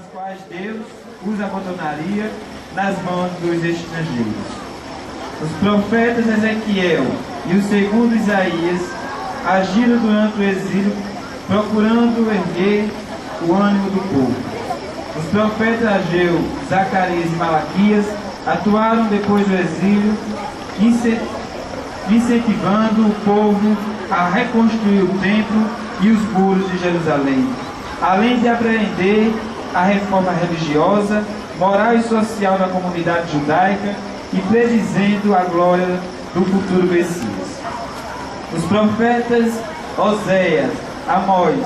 as quais Deus os abandonaria nas mãos dos estrangeiros. Os profetas Ezequiel e o segundo Isaías agiram durante o exílio, procurando erguer o ânimo do povo. Os profetas Ageu, Zacarias e Malaquias atuaram depois do exílio, incentivando o povo a reconstruir o templo e os muros de Jerusalém, além de apreender a reforma religiosa, moral e social da comunidade judaica e predizendo a glória do futuro Messias. Os profetas Oséias, Amós,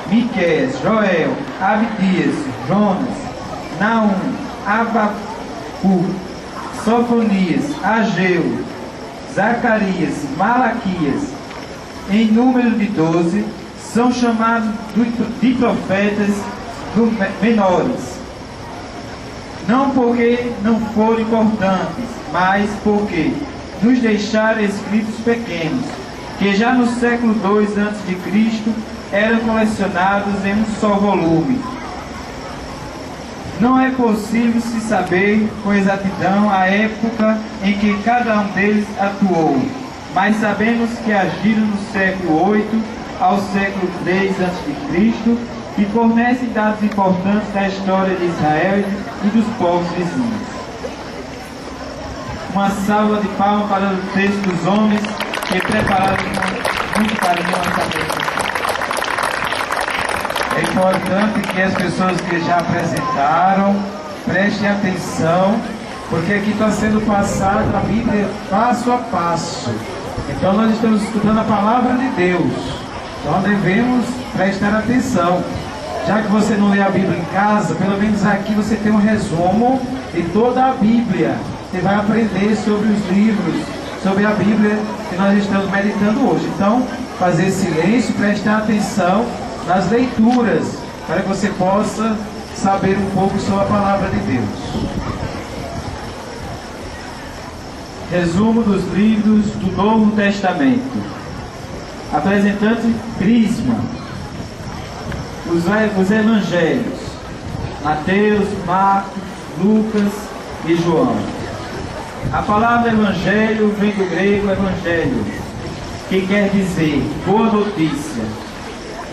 Miqueias, Joel, Abdias, Jonas, Naum, Abacuque, Sofonias, Ageu, Zacarias, Malaquias, em número de 12, são chamados de profetas menores. Não porque não foram importantes, mas porque nos deixaram escritos pequenos, que já no século II a.C. eram colecionados em um só volume. Não é possível se saber com exatidão a época em que cada um deles atuou, mas sabemos que agiram no século VIII ao século III a.C. e fornecem dados importantes da história de Israel e dos povos vizinhos. Uma salva de palmas para o texto dos homens que prepararam com muito carinho essa apresentação. É importante que as pessoas que já apresentaram prestem atenção, porque aqui está sendo passada a Bíblia passo a passo. Então nós estamos estudando a palavra de Deus. Então devemos prestar atenção. Já que você não lê a Bíblia em casa, pelo menos aqui você tem um resumo de toda a Bíblia. Você vai aprender sobre os livros, sobre a Bíblia que nós estamos meditando hoje. Então, fazer silêncio, prestar atenção nas leituras, para que você possa saber um pouco sobre a palavra de Deus. Resumo dos livros do Novo Testamento. Apresentante Crisma. Os evangelhos: Mateus, Marcos, Lucas e João. A palavra evangelho vem do grego evangelho, que quer dizer boa notícia.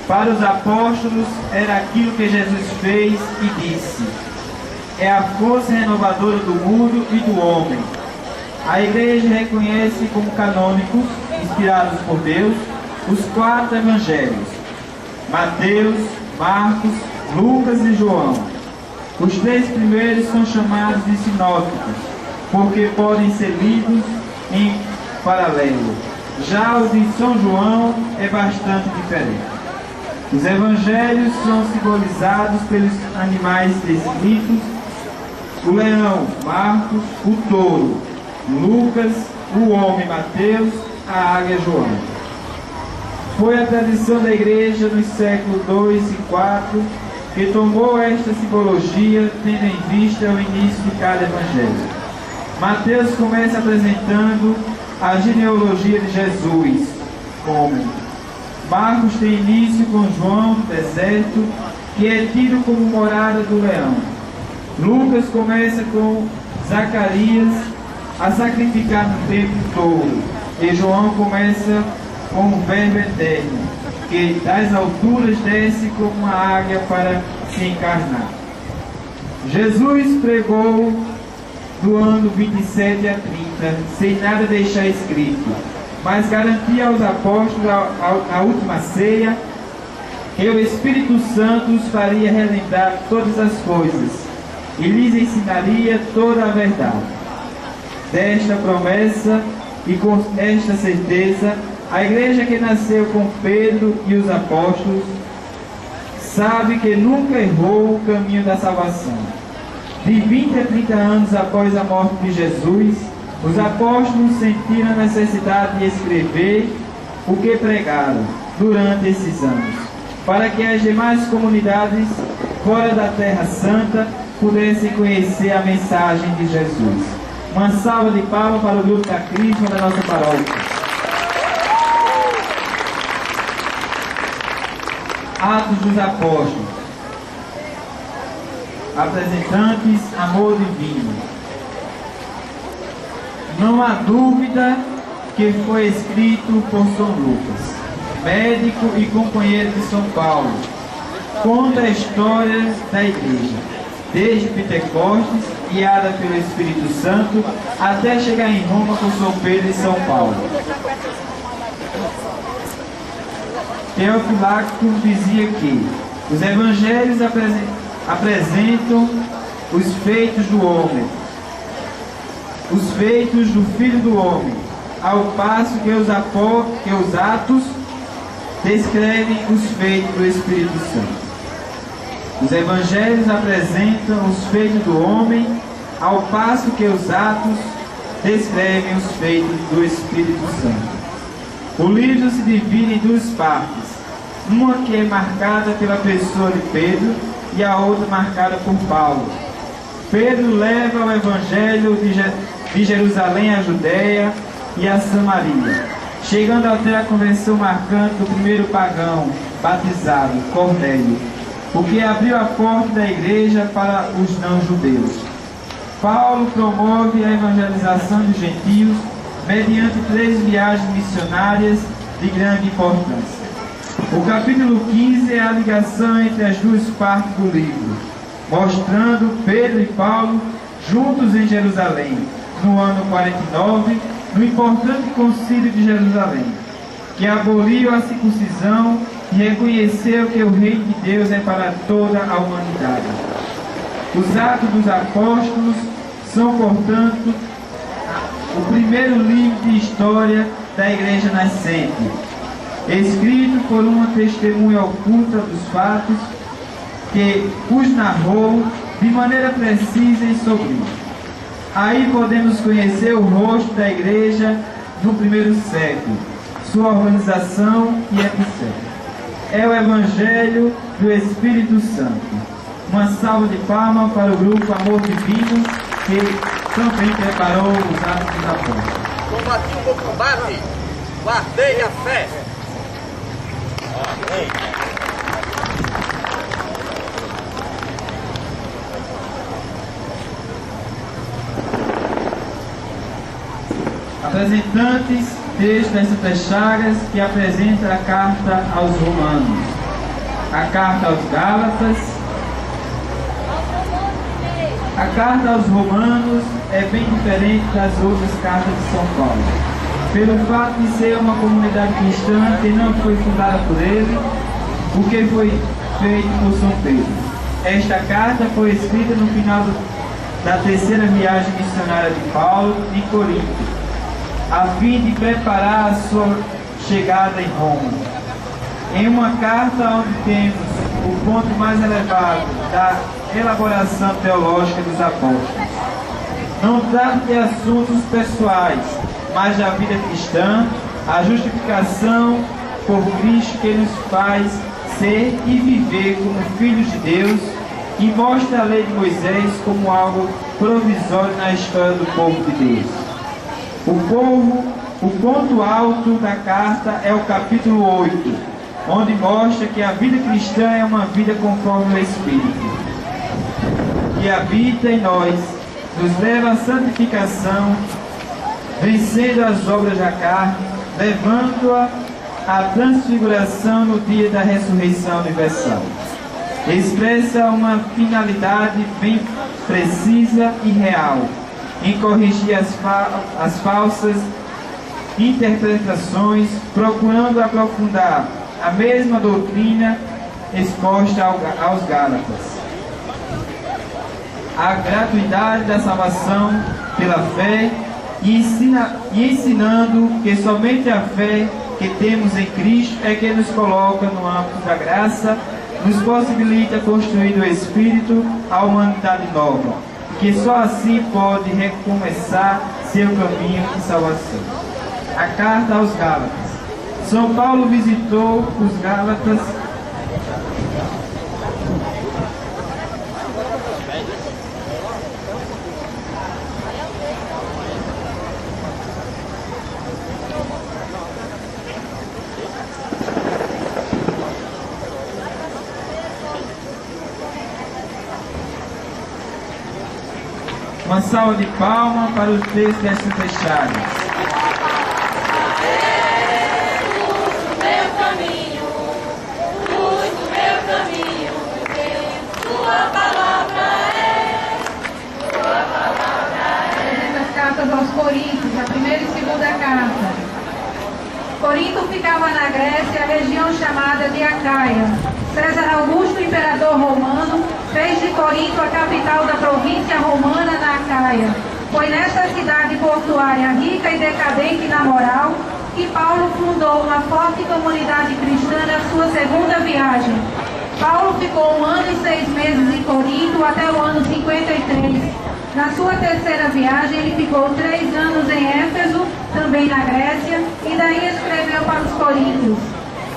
Para os apóstolos era aquilo que Jesus fez e disse: é a força renovadora do mundo e do homem. A igreja reconhece como canônicos, inspirados por Deus, os 4 evangelhos: Mateus, Marcos, Lucas e João. Os 3 primeiros são chamados de sinóticos, porque podem ser lidos em paralelo. Já o de São João é bastante diferente. Os evangelhos são simbolizados pelos animais descritos: o leão, Marcos; o touro, Lucas; o homem, Mateus; a águia, João. Foi a tradição da igreja nos séculos II e IV que tomou esta simbologia, tendo em vista o início de cada evangelho. Mateus começa apresentando a genealogia de Jesus, homem. Marcos tem início com João no deserto, que é tido como morada do leão. Lucas começa com Zacarias a sacrificar no templo touro. E João começa com o Verbo eterno, que das alturas desce como uma águia para se encarnar. Jesus pregou do ano 27 a 30, sem nada deixar escrito, mas garantia aos apóstolos na última ceia que o Espírito Santo os faria relembrar todas as coisas e lhes ensinaria toda a verdade. Desta promessa e com esta certeza, a igreja que nasceu com Pedro e os apóstolos sabe que nunca errou o caminho da salvação. De 20 a 30 anos após a morte de Jesus, os apóstolos sentiram a necessidade de escrever o que pregaram durante esses anos, para que as demais comunidades fora da Terra Santa pudessem conhecer a mensagem de Jesus. Uma salva de palmas para o grupo da Crisma da nossa paróquia. Atos dos Apóstolos. apresentantes amor divino. Não há dúvida que foi escrito por São Lucas, médico e companheiro de São Paulo. Conta a história da igreja, desde Pentecostes, guiada pelo Espírito Santo, até chegar em Roma com São Pedro e São Paulo. Teofilacto dizia que os evangelhos apresentam os feitos do homem, os feitos do Filho do Homem, ao passo que os Atos descrevem os feitos do Espírito Santo. Os evangelhos apresentam os feitos do homem, ao passo que os Atos descrevem os feitos do Espírito Santo. O livro se divide em duas partes, uma que é marcada pela pessoa de Pedro e a outra marcada por Paulo. Pedro leva o evangelho de Jerusalém à Judéia e a Samaria, chegando até a convenção marcante do primeiro pagão batizado, Cornélio, o que abriu a porta da igreja para os não-judeus. Paulo promove a evangelização dos gentios mediante 3 viagens missionárias de grande importância. O capítulo 15 é a ligação entre as duas partes do livro, mostrando Pedro e Paulo juntos em Jerusalém, no ano 49, no importante concílio de Jerusalém, que aboliu a circuncisão e reconheceu que o reino de Deus é para toda a humanidade. Os Atos dos Apóstolos são, portanto, o primeiro livro de história da Igreja nascente, escrito por uma testemunha oculta dos fatos, que os narrou de maneira precisa e sombria. Aí podemos conhecer o rosto da Igreja no primeiro século, sua organização e etc. É o Evangelho do Espírito Santo. Uma salva de palmas para o grupo Amor Divino, que também preparou os Atos dos Apóstolos. Combati o bom combate, guardei a fé. Amém. Apresentantes, texto das Santas Chagas que apresenta a carta aos Romanos, a carta aos Gálatas. A carta aos Romanos é bem diferente das outras cartas de São Paulo, pelo fato de ser uma comunidade cristã que não foi fundada por ele, o que foi feito por São Pedro. Esta carta foi escrita no final da terceira viagem missionária de Paulo em Corinto, a fim de preparar a sua chegada em Roma. Em uma carta onde temos o ponto mais elevado da elaboração teológica dos apóstolos. Não trata de assuntos pessoais, mas da vida cristã, a justificação por Cristo que nos faz ser e viver como filhos de Deus, e mostra a lei de Moisés como algo provisório na história do povo de Deus. O ponto alto da carta é o capítulo 8, onde mostra que a vida cristã é uma vida conforme o Espírito, que habita em nós, nos leva à santificação, vencendo as obras da carne, levando-a à transfiguração no dia da ressurreição universal. Expressa uma finalidade bem precisa e real, em corrigir as falsas interpretações, procurando aprofundar a mesma doutrina exposta aos Gálatas. A gratuidade da salvação pela fé e ensinando que somente a fé que temos em Cristo é que nos coloca no âmbito da graça, nos possibilita construir no Espírito a humanidade nova, que só assim pode recomeçar seu caminho de salvação. A carta aos Gálatas. São Paulo visitou os Gálatas Uma salva de palmas para os três desfechados. Aos Coríntios, a primeira e segunda carta. Corinto ficava na Grécia, a região chamada de Acaia. César Augusto, imperador romano, fez de Corinto a capital da província romana na Acaia. Foi nesta cidade portuária rica e decadente na moral que Paulo fundou uma forte comunidade cristã na sua segunda viagem. Paulo ficou 1 ano e 6 meses em Corinto até o ano 53. Na sua terceira viagem, ele ficou 3 anos em Éfeso, também na Grécia, e daí escreveu para os coríntios.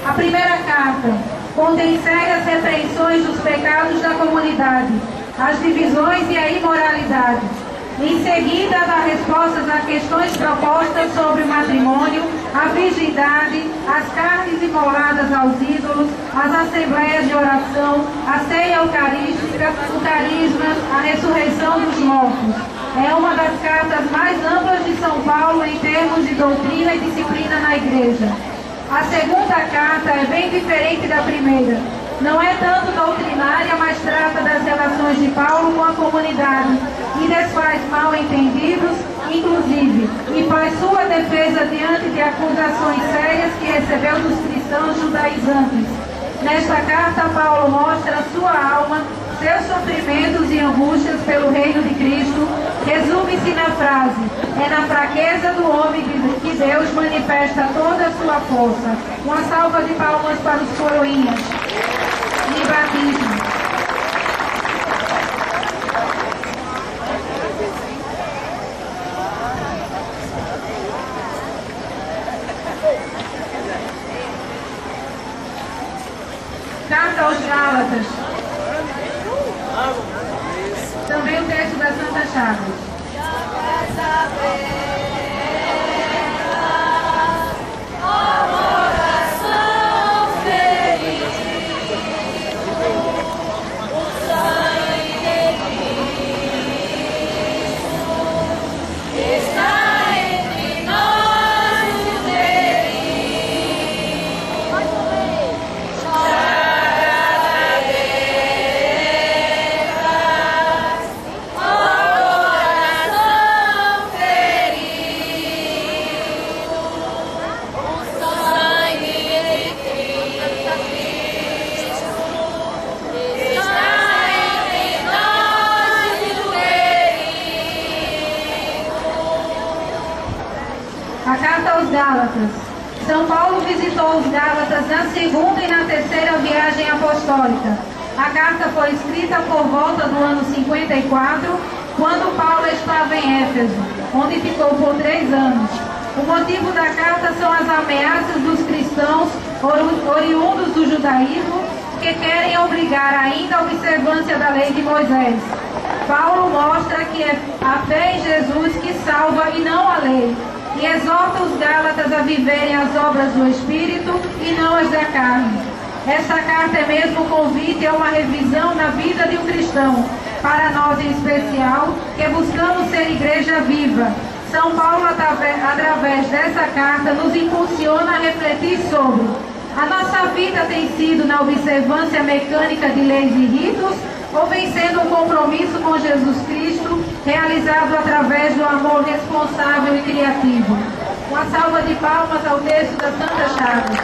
A primeira carta contém sérias repreensões dos pecados da comunidade, as divisões e a imoralidade. Em seguida, dá respostas a questões propostas sobre o matrimônio, a virgindade, as carnes imoladas aos ídolos, as assembleias de oração, a ceia eucarística, o carisma, a ressurreição dos mortos. É uma das cartas mais amplas de São Paulo em termos de doutrina e disciplina na igreja. A segunda carta é bem diferente da primeira. Não é tanto doutrinária, mas trata das relações de Paulo com a comunidade e desfaz mal-entendidos, inclusive, e faz sua defesa diante de acusações sérias que recebeu dos cristãos judaizantes. Nesta carta, Paulo mostra sua alma, seus sofrimentos e angústias pelo reino de Cristo. Resume-se na frase: é na fraqueza do homem que Deus manifesta toda a sua força. Uma salva de palmas para os coroinhas de batismo. Carta aos Gálatas. Também o texto da Santa Chagas. Gálatas. São Paulo visitou os Gálatas na segunda e na terceira viagem apostólica. A carta foi escrita por volta do ano 54, quando Paulo estava em Éfeso, onde ficou por 3 anos. O motivo da carta são as ameaças dos cristãos oriundos do judaísmo que querem obrigar ainda a observância da lei de Moisés. Paulo mostra que é a fé em Jesus que salva e não a lei, e exorta os Gálatas a viverem as obras do Espírito e não as da carne. Esta carta é mesmo um convite a uma revisão na vida de um cristão, para nós em especial, que buscamos ser igreja viva. São Paulo, através dessa carta, nos impulsiona a refletir sobre: a nossa vida tem sido na observância mecânica de leis e ritos, ou vem sendo um compromisso com Jesus Cristo, realizado através do amor responsável e criativo? Uma salva de palmas ao texto da Santa Chagas.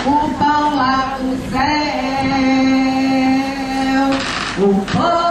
O pão lá do céu, o pão